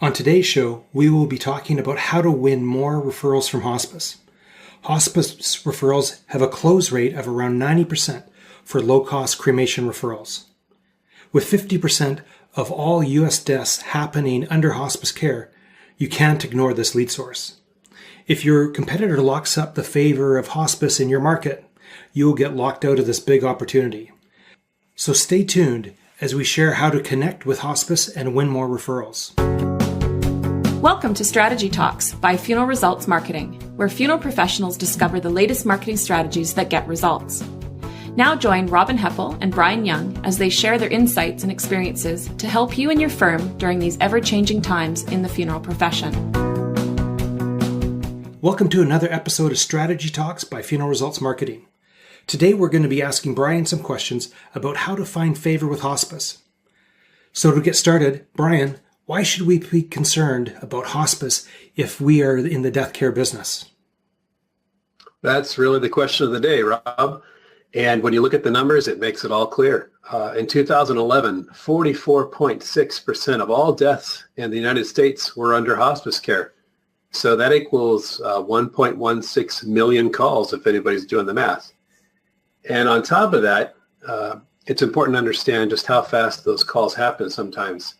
On today's show, we will be talking about how to win more referrals from hospice. Hospice referrals have a close rate of around 90% for low-cost cremation referrals. With 50% of all U.S. deaths happening under hospice care, you can't ignore this lead source. If your competitor locks up the favor of hospice in your market, you will get locked out of this big opportunity. So stay tuned as we share how to connect with hospice and win more referrals. Welcome to Strategy Talks by Funeral Results Marketing, where funeral professionals discover the latest marketing strategies that get results. Now join Robin Heppel and Brian Young as they share their insights and experiences to help you and your firm during these ever-changing times in the funeral profession. Welcome to another episode of Strategy Talks by Funeral Results Marketing. Today we're going to be asking Brian some questions about how to find favor with hospice. So to get started, Brian, why should we be concerned about hospice if we are in the death care business? That's really the question of the day, Rob. And when you look at the numbers, it makes it all clear. In 2011, 44.6% of all deaths in the United States were under hospice care. So that equals 1.16 million calls if anybody's doing the math. And on top of that, it's important to understand just how fast those calls happen sometimes.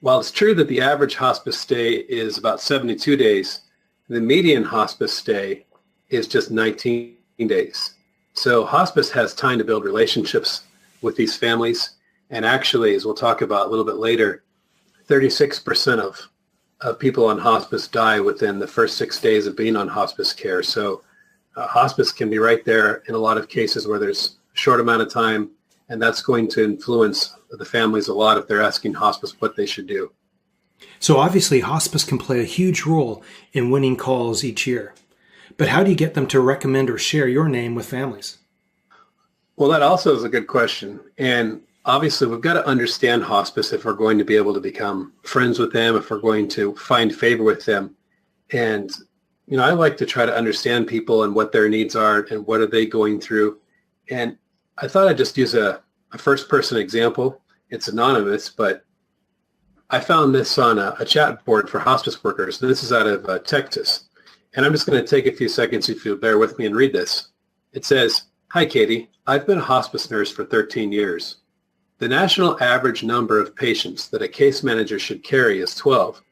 While it's true that the average hospice stay is about 72 days, the median hospice stay is just 19 days. So hospice has time to build relationships with these families. And actually, as we'll talk about a little bit later, 36% of people on hospice die within the first 6 days of being on hospice care. So hospice can be right there in a lot of cases where there's a short amount of time, and that's going to influence the families a lot if they're asking hospice what they should do. So obviously, hospice can play a huge role in winning calls each year. But how do you get them to recommend or share your name with families? Well, that also is a good question. And obviously, we've got to understand hospice if we're going to be able to become friends with them, if we're going to find favor with them. And, I like to try to understand people and what their needs are and what are they going through. And I thought I'd just use a first-person example. It's anonymous, but I found this on a chat board for hospice workers. This is out of Texas. And I'm just going to take a few seconds if you'll bear with me and read this. It says, "Hi, Katie. I've been a hospice nurse for 13 years. The national average number of patients that a case manager should carry is 12.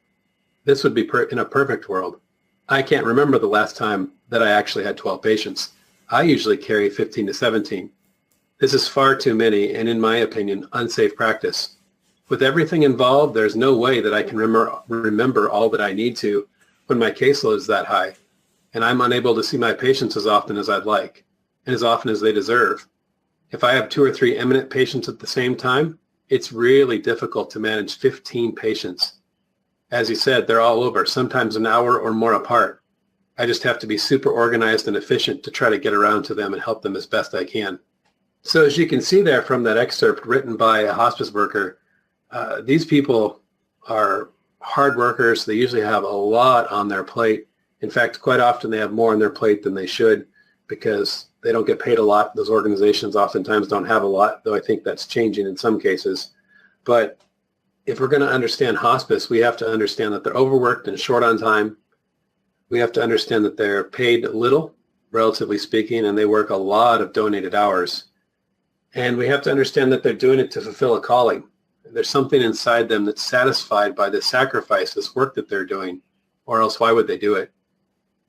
This would be in a perfect world. I can't remember the last time that I actually had 12 patients. I usually carry 15 to 17. This is far too many and, in my opinion, unsafe practice. With everything involved, there's no way that I can remember all that I need to when my caseload is that high, and I'm unable to see my patients as often as I'd like and as often as they deserve. If I have 2 or 3 eminent patients at the same time, it's really difficult to manage 15 patients. As you said, they're all over, sometimes an hour or more apart. I just have to be super organized and efficient to try to get around to them and help them as best I can." So as you can see there from that excerpt written by a hospice worker, these people are hard workers. They usually have a lot on their plate. In fact, quite often they have more on their plate than they should because they don't get paid a lot. Those organizations oftentimes don't have a lot, though I think that's changing in some cases. But if we're going to understand hospice, we have to understand that they're overworked and short on time. We have to understand that they're paid little, relatively speaking, and they work a lot of donated hours. And we have to understand that they're doing it to fulfill a calling. There's something inside them that's satisfied by the sacrifice, this work that they're doing, or else why would they do it?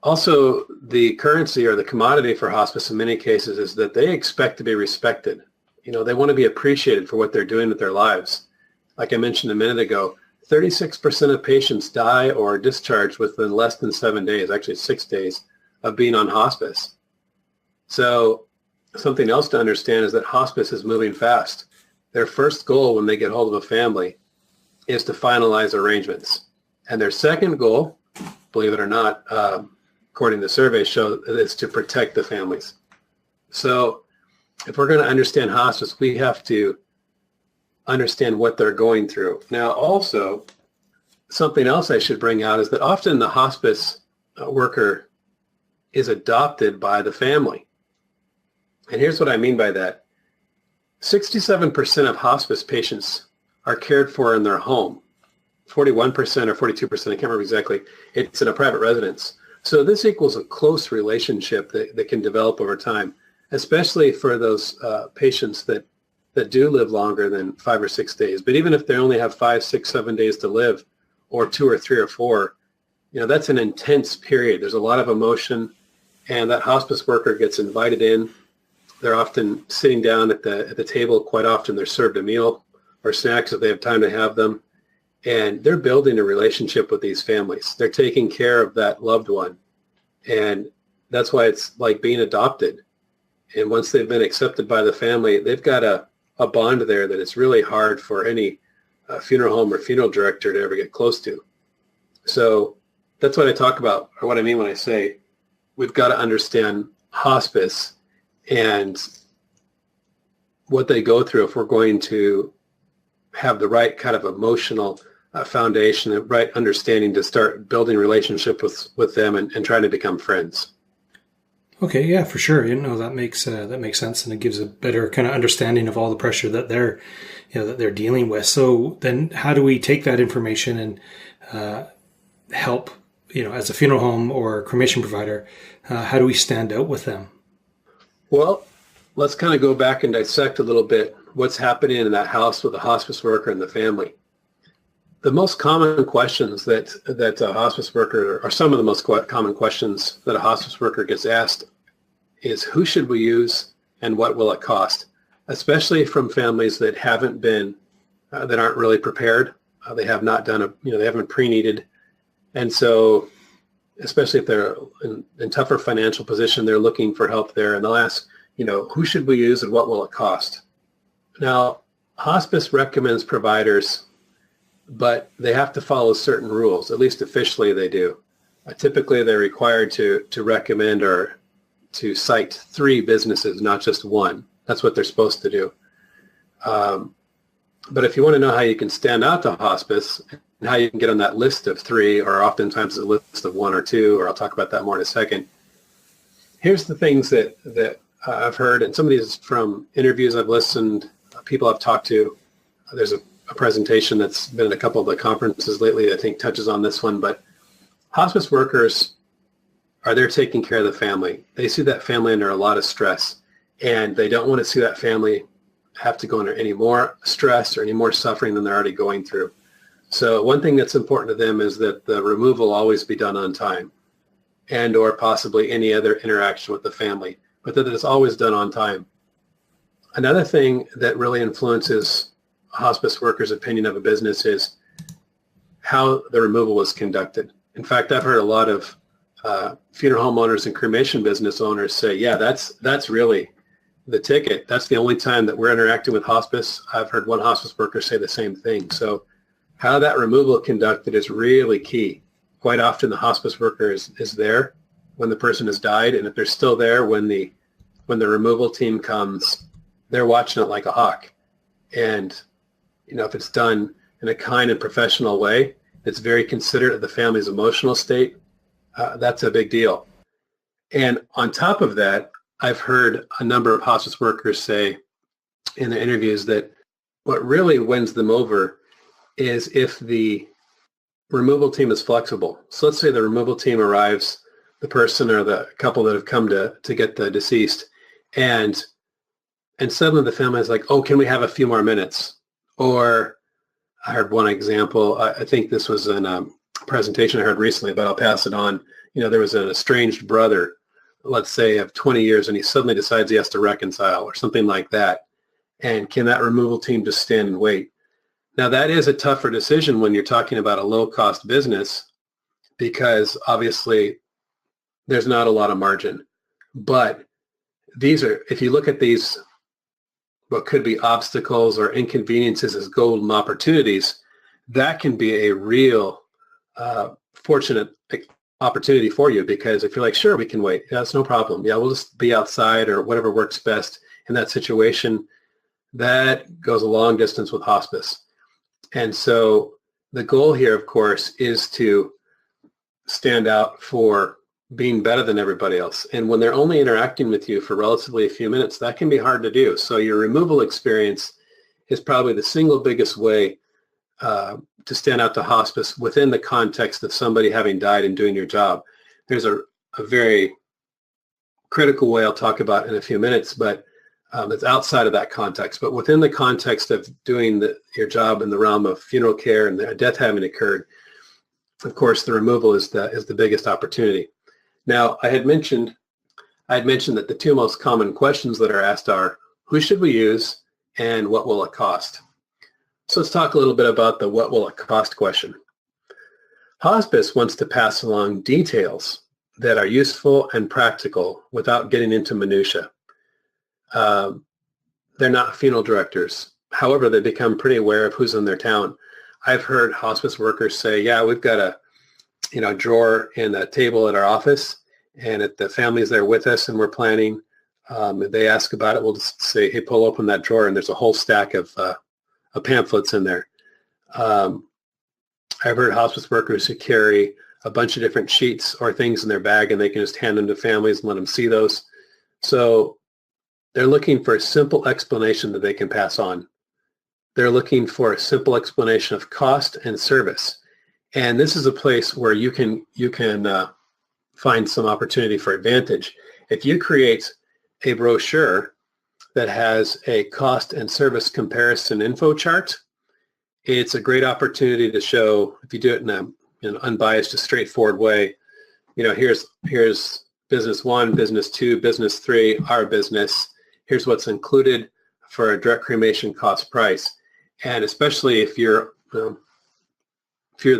Also, the currency or the commodity for hospice in many cases is that they expect to be respected. They want to be appreciated for what they're doing with their lives. Like I mentioned a minute ago, 36% of patients die or are discharged within less than 7 days, actually 6 days, of being on hospice. So something else to understand is that hospice is moving fast. Their first goal when they get hold of a family is to finalize arrangements. And their second goal, believe it or not, according to surveys show, is to protect the families. So if we're going to understand hospice, we have to understand what they're going through. Now, also, something else I should bring out is that often the hospice worker is adopted by the family. And here's what I mean by that. 67% of hospice patients are cared for in their home. 41% or 42%, I can't remember exactly, it's in a private residence. So this equals a close relationship that can develop over time, especially for those patients that do live longer than 5 or 6 days. But even if they only have 5, 6, 7 days to live, or 2 or 3 or 4, that's an intense period. There's a lot of emotion, and that hospice worker gets invited in. They're often sitting down at the table. Quite often they're served a meal or snacks if they have time to have them. And they're building a relationship with these families. They're taking care of that loved one. And that's why it's like being adopted. And once they've been accepted by the family, they've got a bond there that it's really hard for any funeral home or funeral director to ever get close to. So that's what I talk about, or what I mean when I say we've got to understand hospice and what they go through if we're going to have the right kind of emotional foundation, the right understanding to start building a relationship with them and trying to become friends. Okay, yeah, for sure. That makes sense, and it gives a better kind of understanding of all the pressure that they're dealing with. So then, how do we take that information and help? As a funeral home or cremation provider, how do we stand out with them? Well, let's kind of go back and dissect a little bit what's happening in that house with the hospice worker and the family. The most common questions that a hospice worker, or some of the most common questions that a hospice worker gets asked is, who should we use and what will it cost? Especially from families that haven't been, that aren't really prepared. They have not done they haven't pre-needed. And so, especially if they're in tougher financial position, they're looking for help there, and they'll ask, who should we use and what will it cost? Now, hospice recommends providers, but they have to follow certain rules. At least officially they do. Typically they're required to recommend or to cite 3 businesses, not just one. That's what they're supposed to do. But if you want to know how you can stand out to hospice and how you can get on that list of 3, or oftentimes a list of 1 or 2, or I'll talk about that more in a second. Here's the things that I've heard, and some of these from interviews I've listened, people I've talked to. There's a presentation that's been at a couple of the conferences lately that I think touches on this one, but hospice workers are there taking care of the family. They see that family under a lot of stress, and they don't want to see that family have to go under any more stress or any more suffering than they're already going through. So one thing that's important to them is that the removal always be done on time, and or possibly any other interaction with the family, but that it's always done on time. Another thing that really influences a hospice worker's opinion of a business is how the removal was conducted. In fact, I've heard a lot of funeral home owners and cremation business owners say, yeah, that's really the ticket. That's the only time that we're interacting with hospice. I've heard one hospice worker say the same thing. So how that removal conducted is really key. Quite often the hospice worker is there when the person has died, and if they're still there when the removal team comes, they're watching it like a hawk. And if it's done in a kind and professional way, it's very considerate of the family's emotional state, that's a big deal. And on top of that, I've heard a number of hospice workers say in their interviews that what really wins them over is if the removal team is flexible. So let's say the removal team arrives, the person or the couple that have come to get the deceased, and suddenly the family is like, oh, can we have a few more minutes? Or I heard one example, I think this was in a presentation I heard recently, but I'll pass it on. There was an estranged brother, let's say of 20 years, and he suddenly decides he has to reconcile or something like that. And can that removal team just stand and wait? Now, that is a tougher decision when you're talking about a low-cost business, because obviously there's not a lot of margin. But these are, if you look at these, what could be obstacles or inconveniences as golden opportunities, that can be a real fortunate opportunity for you, because if you're like, sure, we can wait. Yeah, that's no problem. Yeah, we'll just be outside or whatever works best in that situation. That goes a long distance with hospice. And so the goal here, of course, is to stand out for being better than everybody else. And when they're only interacting with you for relatively a few minutes, that can be hard to do. So your removal experience is probably the single biggest way to stand out to hospice within the context of somebody having died and doing your job. There's a very critical way I'll talk about in a few minutes, but it's outside of that context. But within the context of doing your job in the realm of funeral care and the death having occurred, of course, the removal is the biggest opportunity. Now, I had mentioned that the two most common questions that are asked are, who should we use and what will it cost? So let's talk a little bit about the what will it cost question. Hospice wants to pass along details that are useful and practical without getting into minutia. They're not funeral directors. However, they become pretty aware of who's in their town. I've heard hospice workers say, yeah, we've got a drawer in a table at our office, and if the family's there with us and we're planning, if they ask about it, we'll just say, hey, pull open that drawer, and there's a whole stack of pamphlets in there. I've heard hospice workers who carry a bunch of different sheets or things in their bag, and they can just hand them to families and let them see those. So they're looking for a simple explanation that they can pass on. They're looking for a simple explanation of cost and service. And this is a place where you can find some opportunity for advantage. If you create a brochure that has a cost and service comparison info chart, it's a great opportunity to show, if you do it in an unbiased, a straightforward way, here's business one, business two, business three, our business. Here's what's included for a direct cremation cost price. And especially if you're the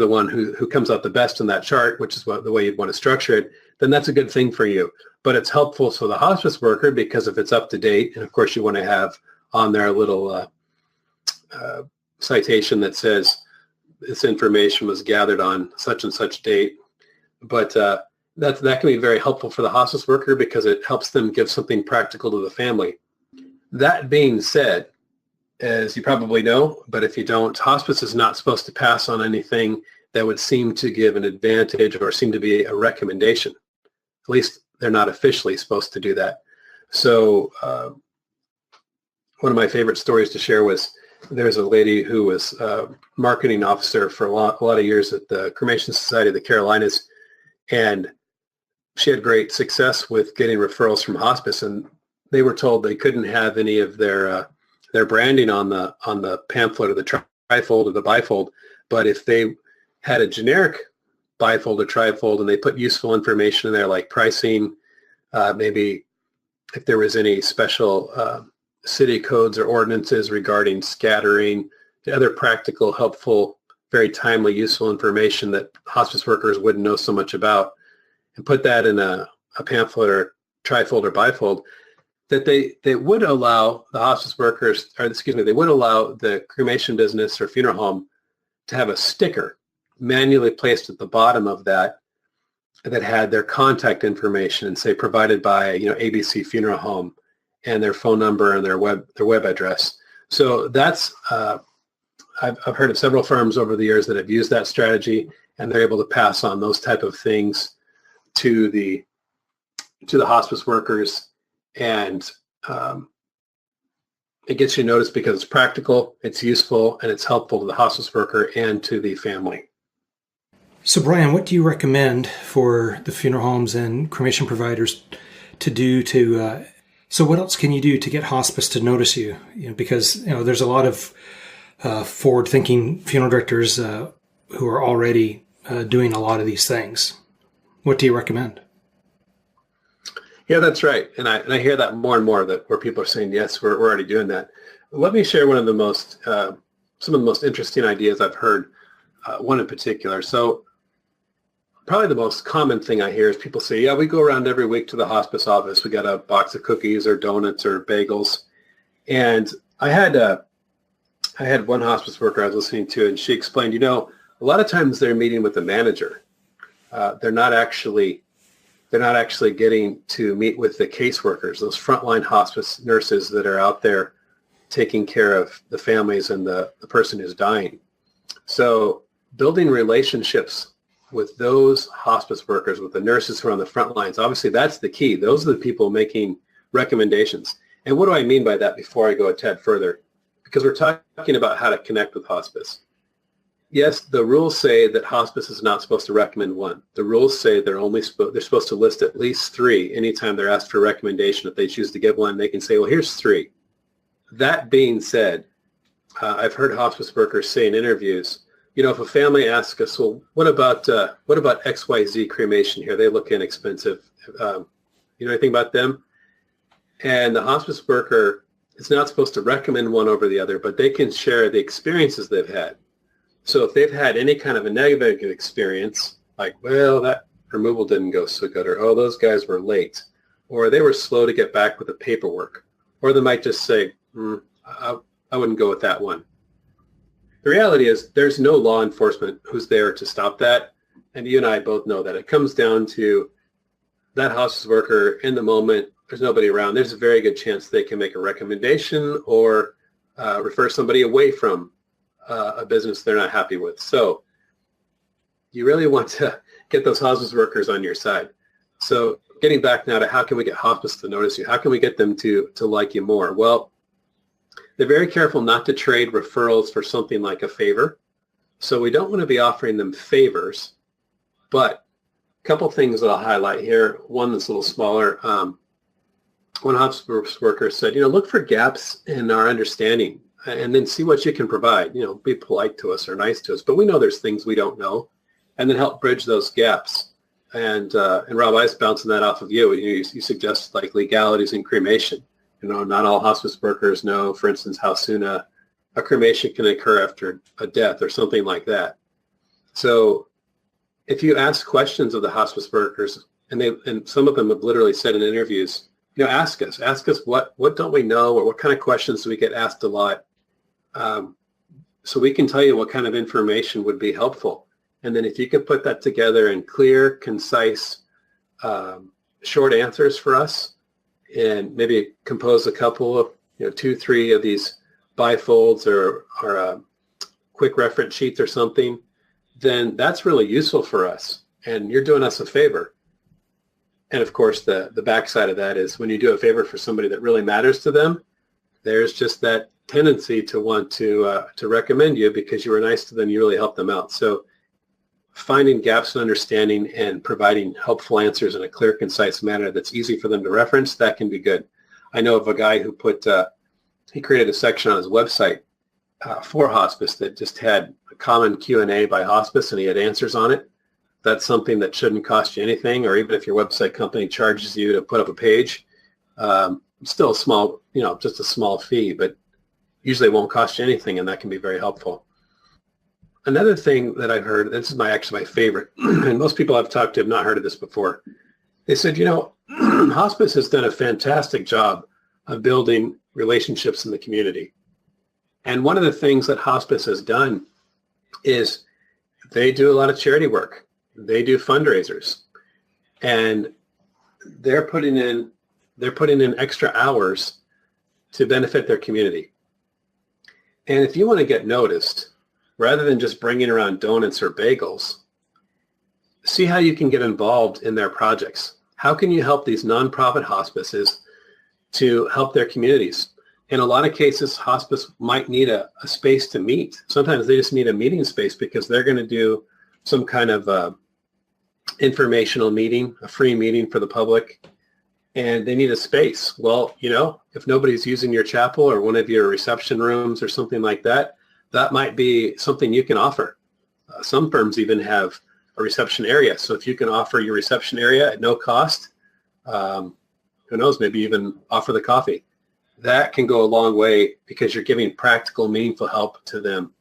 one who comes out the best in that chart, which is the way you'd want to structure it, then that's a good thing for you. But it's helpful for the hospice worker because if it's up to date, and of course you want to have on there a little citation that says this information was gathered on such and such date. But that can be very helpful for the hospice worker because it helps them give something practical to the family. That being said, as you probably know, but if you don't, hospice is not supposed to pass on anything that would seem to give an advantage or seem to be a recommendation. At least they're not officially supposed to do that. So one of my favorite stories to share was there's a lady who was a marketing officer for a lot of years at the Cremation Society of the Carolinas, and she had great success with getting referrals from hospice, and they were told they couldn't have any of their branding on the pamphlet or the trifold or the bifold, but if they had a generic bifold or trifold and they put useful information in there like pricing, maybe if there was any special city codes or ordinances regarding scattering, the other practical, helpful, very timely, useful information that hospice workers wouldn't know so much about, and put that in a pamphlet or trifold or bifold, that they would allow the hospice workers, they would allow the cremation business or funeral home to have a sticker manually placed at the bottom of that had their contact information and say provided by ABC Funeral Home and their phone number and their web address. So that's I've heard of several firms over the years that have used that strategy, and they're able to pass on those type of things to the hospice workers, and it gets you noticed because it's practical, it's useful, and it's helpful to the hospice worker and to the family. So Brian, what do you recommend for the funeral homes and cremation providers to do so what else can you do to get hospice to notice you? Because there's a lot of forward-thinking funeral directors who are already doing a lot of these things. What do you recommend? Yeah, that's right. And I hear that more and more, where people are saying, yes, we're already doing that. Let me share one of the most, some of the most interesting ideas I've heard, one in particular. So probably the most common thing I hear is people say, yeah, we go around every week to the hospice office. We got a box of cookies or donuts or bagels. And I had one hospice worker I was listening to, and she explained, a lot of times they're meeting with the manager. They're not actually getting to meet with the caseworkers, those frontline hospice nurses that are out there taking care of the families and the person who's dying. So building relationships with those hospice workers, with the nurses who are on the front lines, obviously that's the key. Those are the people making recommendations. And what do I mean by that before I go a tad further? Because we're talking about how to connect with hospice. Yes, the rules say that hospice is not supposed to recommend one. The rules say they're supposed to list at least three anytime they're asked for a recommendation. If they choose to give one, they can say, well, here's three. That being said, I've heard hospice workers say in interviews, if a family asks us, well, what about XYZ cremation here? They look inexpensive. You know anything about them? And the hospice worker is not supposed to recommend one over the other, but they can share the experiences they've had. So if they've had any kind of a negative experience, like, well, that removal didn't go so good, or, oh, those guys were late, or they were slow to get back with the paperwork, or they might just say, I wouldn't go with that one. The reality is there's no law enforcement who's there to stop that, and you and I both know that. It comes down to that hospice worker in the moment. There's nobody around. There's a very good chance they can make a recommendation or refer somebody away from a business they're not happy with. So you really want to get those hospice workers on your side. So getting back now to how can we get hospice to notice you? How can we get them to like you more? Well, they're very careful not to trade referrals for something like a favor. So we don't want to be offering them favors, but a couple things that I'll highlight here. One that's a little smaller. One hospice worker said, look for gaps in our understanding and then see what you can provide. Be polite to us or nice to us, but we know there's things we don't know, and then help bridge those gaps. And Rob, I was bouncing that off of you. You suggest like legalities in cremation. Not all hospice workers know, for instance, how soon a cremation can occur after a death or something like that. So if you ask questions of the hospice workers, and some of them have literally said in interviews, ask us what don't we know, or what kind of questions do we get asked a lot, so we can tell you what kind of information would be helpful. And then if you could put that together in clear, concise, short answers for us, and maybe compose a couple of 2-3 of these bifolds or quick reference sheets or something, then that's really useful for us, and you're doing us a favor. And of course, the backside of that is when you do a favor for somebody that really matters to them, there's just that tendency to want to recommend you because you were nice to them, you really helped them out. So finding gaps in understanding and providing helpful answers in a clear, concise manner that's easy for them to reference, that can be good. I know of a guy who he created a section on his website for hospice that just had a common Q&A by hospice, and he had answers on it. That's something that shouldn't cost you anything, or even if your website company charges you to put up a page, still a small, just a small fee, but usually it won't cost you anything, and that can be very helpful. Another thing that I've heard, this is actually my favorite, and most people I've talked to have not heard of this before. They said, hospice has done a fantastic job of building relationships in the community. And one of the things that hospice has done is they do a lot of charity work. They do fundraisers, and they're putting in extra hours to benefit their community. And if you want to get noticed, rather than just bringing around donuts or bagels, see how you can get involved in their projects. How can you help these nonprofit hospices to help their communities? In a lot of cases, hospice might need a space to meet. Sometimes they just need a meeting space because they're going to do some kind of informational meeting, a free meeting for the public, and they need a space. Well, if nobody's using your chapel or one of your reception rooms or something like that, that might be something you can offer. Some firms even have a reception area. So if you can offer your reception area at no cost, who knows, maybe even offer the coffee. That can go a long way because you're giving practical, meaningful help to them.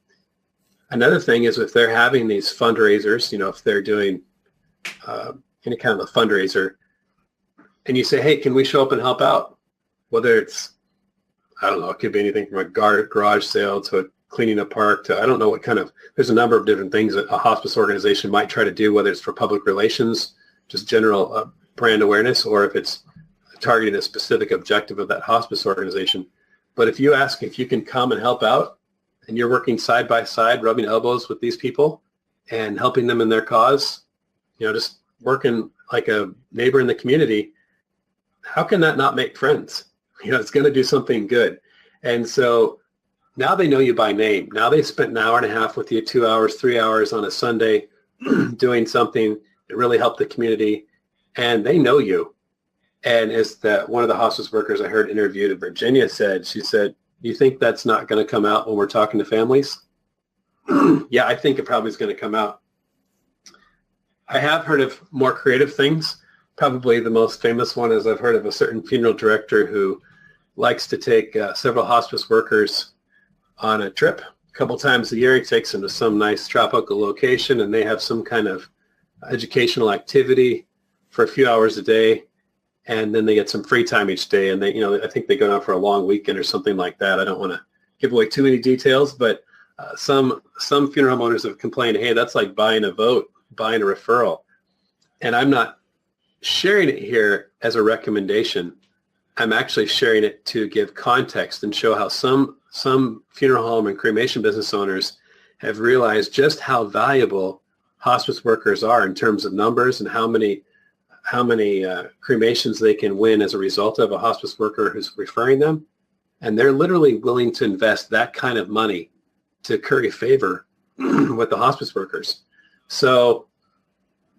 Another thing is if they're having these fundraisers, if they're doing any kind of a fundraiser, and you say, hey, can we show up and help out? Whether it's, I don't know, it could be anything from a garage sale to a cleaning a park to, I don't know what kind of, there's a number of different things that a hospice organization might try to do, whether it's for public relations, just general brand awareness, or if it's targeting a specific objective of that hospice organization. But if you ask if you can come and help out, and you're working side by side, rubbing elbows with these people and helping them in their cause, just working like a neighbor in the community, how can that not make friends? It's going to do something good. And so Now they know you by name. Now they spent an hour and a half with you, 2 hours, 3 hours on a Sunday doing something that really helped the community, and they know you. And as one of the hospice workers I heard interviewed in Virginia said, she said, "You think that's not going to come out when we're talking to families?" Yeah, I think it probably is going to come out. I have heard of more creative things. Probably the most famous one is I've heard of a certain funeral director who likes to take several hospice workers on a trip a couple times a year. He takes them to some nice tropical location, and they have some kind of educational activity for a few hours a day, and then they get some free time each day. And they, I think they go down for a long weekend or something like that. I don't want to give away too many details, but some funeral owners have complained, "Hey, that's like buying a vote, buying a referral." And I'm not sharing it here as a recommendation. I'm actually sharing it to give context and show how some funeral home and cremation business owners have realized just how valuable hospice workers are in terms of numbers and how many cremations they can win as a result of a hospice worker who's referring them. And they're literally willing to invest that kind of money to curry favor with the hospice workers. So,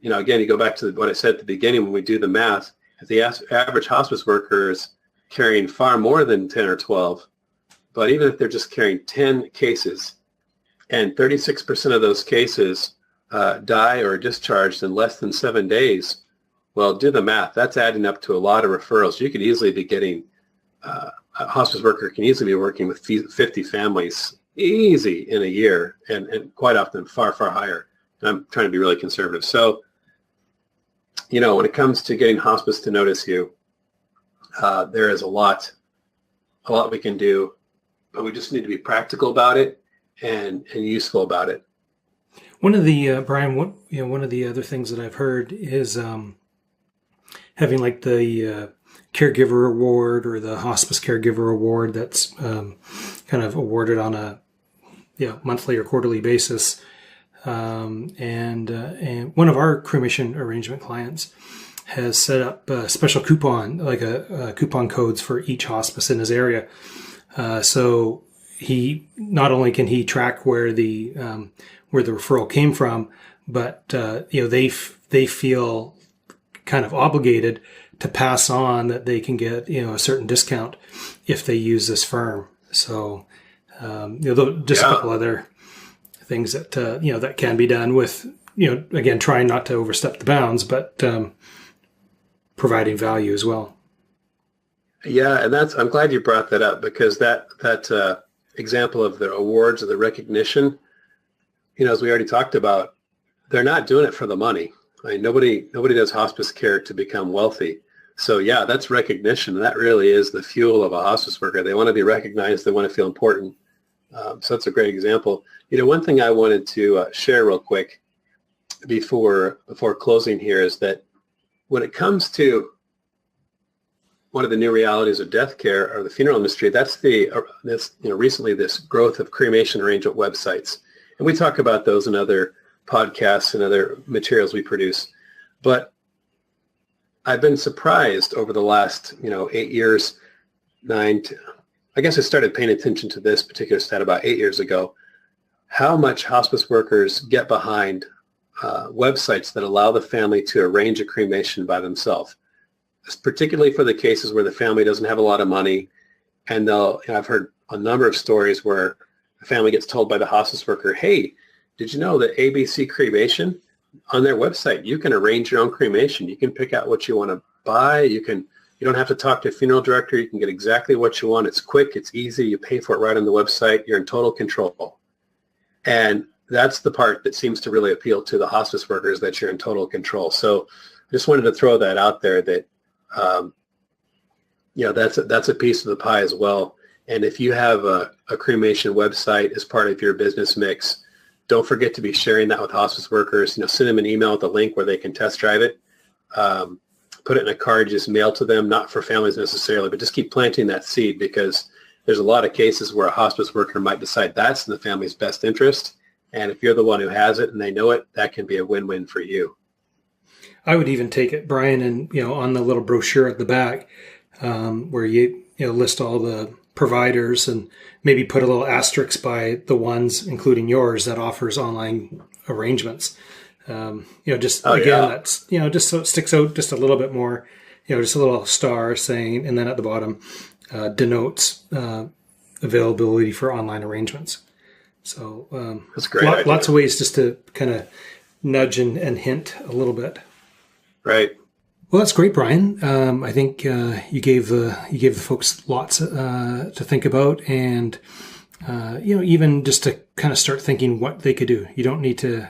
again, you go back to what I said at the beginning when we do the math. If the average hospice worker is carrying far more than 10 or 12, but even if they're just carrying 10 cases and 36% of those cases die or are discharged in less than 7 days, well, do the math. That's adding up to a lot of referrals. You could easily be getting, a hospice worker can easily be working with 50 families easy in a year, and quite often far, far higher. And I'm trying to be really conservative. So, when it comes to getting hospice to notice you, there is a lot we can do, but we just need to be practical about it and useful about it. One of the Brian, one of the other things that I've heard is having like the caregiver award or the hospice caregiver award that's kind of awarded on a monthly or quarterly basis. And one of our cremation arrangement clients has set up a special coupon, like a coupon codes for each hospice in his area. So he not only can he track where the referral came from, but they feel kind of obligated to pass on that they can get a certain discount if they use this firm. So just a couple other things that that can be done with again trying not to overstep the bounds, but providing value as well. Yeah, and I'm glad you brought that up, because that example of the awards or the recognition, as we already talked about, they're not doing it for the money. I mean, nobody does hospice care to become wealthy. So yeah, that's recognition. That really is the fuel of a hospice worker. They want to be recognized. They want to feel important. So that's a great example. One thing I wanted to share real quick before closing here is that when it comes to one of the new realities of death care or the funeral industry, that's recently this growth of cremation arrangement websites. And we talk about those in other podcasts and other materials we produce. But I've been surprised over the last, 8 years, I guess I started paying attention to this particular stat about 8 years ago, how much hospice workers get behind websites that allow the family to arrange a cremation by themselves, particularly for the cases where the family doesn't have a lot of money. And I've heard a number of stories where a family gets told by the hospice worker, "Hey, did you know that ABC Cremation, on their website, you can arrange your own cremation. You can pick out what you want to buy. You don't have to talk to a funeral director. You can get exactly what you want. It's quick. It's easy. You pay for it right on the website. You're in total control." And that's the part that seems to really appeal to the hospice workers, that you're in total control. So I just wanted to throw that out there that, that's a piece of the pie as well. And if you have a cremation website as part of your business mix, don't forget to be sharing that with hospice workers. Send them an email with a link where they can test drive it. Put it in a card, just mail to them, not for families necessarily, but just keep planting that seed, because there's a lot of cases where a hospice worker might decide that's in the family's best interest. And if you're the one who has it and they know it, that can be a win-win for you. I would even take it, Brian, and on the little brochure at the back, where you list all the providers and maybe put a little asterisk by the ones, including yours, that offers online arrangements. That's, just so it sticks out just a little bit more, just a little star saying, and then at the bottom denotes availability for online arrangements. So that's great. Lots of ways just to kind of nudge and hint a little bit. Right. Well, that's great, Brian. I think you gave the folks lots to think about, and even just to kind of start thinking what they could do. You don't need to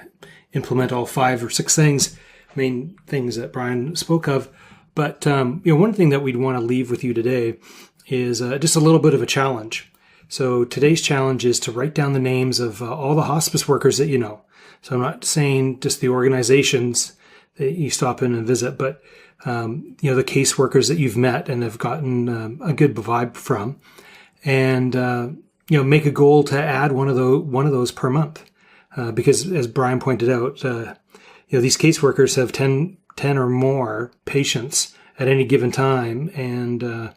implement all 5 or 6 main things that Brian spoke of, but one thing that we'd want to leave with you today is just a little bit of a challenge. So today's challenge is to write down the names of all the hospice workers that you know. So I'm not saying just the organizations that you stop in and visit, but the caseworkers that you've met and have gotten a good vibe from, and make a goal to add one of those per month, because as Brian pointed out, these caseworkers have 10 or more patients at any given time, and a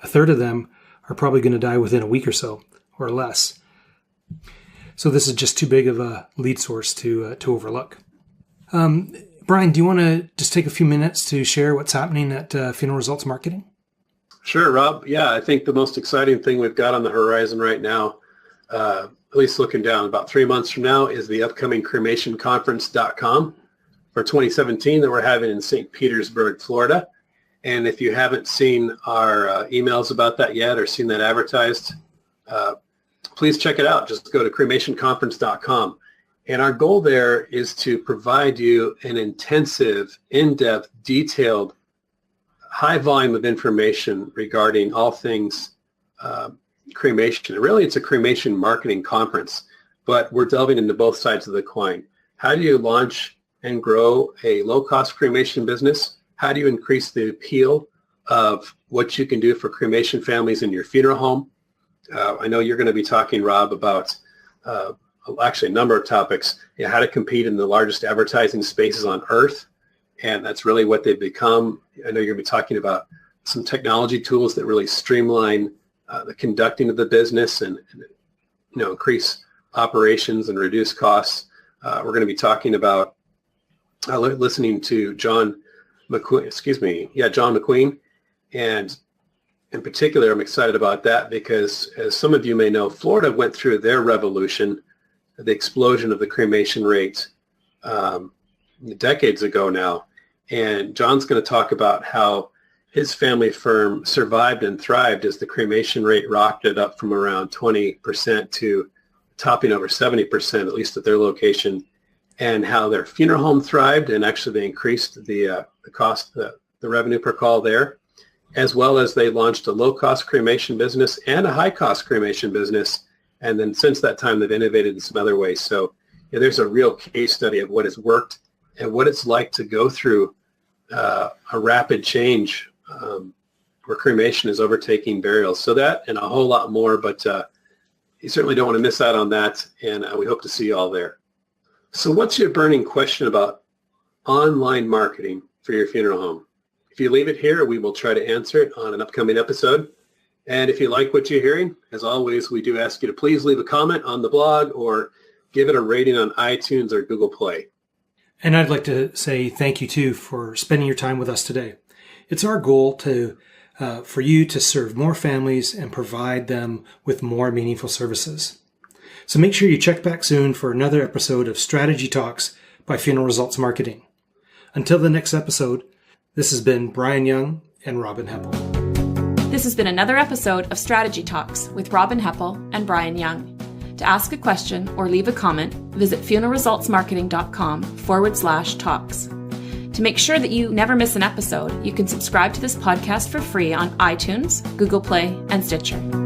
third of them are probably going to die within a week or so or less. So this is just too big of a lead source to overlook. Brian, do you want to just take a few minutes to share what's happening at Funeral Results Marketing? Sure, Rob. Yeah, I think the most exciting thing we've got on the horizon right now, at least looking down about 3 months from now, is the upcoming cremationconference.com for 2017 that we're having in St. Petersburg, Florida. And if you haven't seen our emails about that yet or seen that advertised, please check it out. Just go to cremationconference.com. And our goal there is to provide you an intensive, in-depth, detailed, high volume of information regarding all things cremation. Really, it's a cremation marketing conference, but we're delving into both sides of the coin. How do you launch and grow a low-cost cremation business? How do you increase the appeal of what you can do for cremation families in your funeral home? I know you're going to be talking, Rob, about actually a number of topics, how to compete in the largest advertising spaces on earth. And that's really what they've become. I know you're going to be talking about some technology tools that really streamline the conducting of the business and increase operations and reduce costs. We're going to be talking about listening to John McQueen. And in particular, I'm excited about that because, as some of you may know, Florida went through their revolution, the explosion of the cremation rate decades ago now. And John's going to talk about how his family firm survived and thrived as the cremation rate rocketed up from around 20% to topping over 70%, at least at their location, and how their funeral home thrived, and actually they increased the cost, the revenue per call there, as well as they launched a low-cost cremation business and a high-cost cremation business. And then since that time, they've innovated in some other ways. So there's a real case study of what has worked and what it's like to go through a rapid change where cremation is overtaking burials. So that and a whole lot more, but you certainly don't want to miss out on that. And we hope to see you all there. So what's your burning question about online marketing for your funeral home? If you leave it here, we will try to answer it on an upcoming episode. And if you like what you're hearing, as always, we do ask you to please leave a comment on the blog or give it a rating on iTunes or Google Play. And I'd like to say thank you, too, for spending your time with us today. It's our goal for you to serve more families and provide them with more meaningful services. So make sure you check back soon for another episode of Strategy Talks by Funeral Results Marketing. Until the next episode, this has been Brian Young and Robin Heppel. This has been another episode of Strategy Talks with Robin Heppel and Brian Young. To ask a question or leave a comment, visit funeralresultsmarketing.com/talks. To make sure that you never miss an episode, you can subscribe to this podcast for free on iTunes, Google Play, and Stitcher.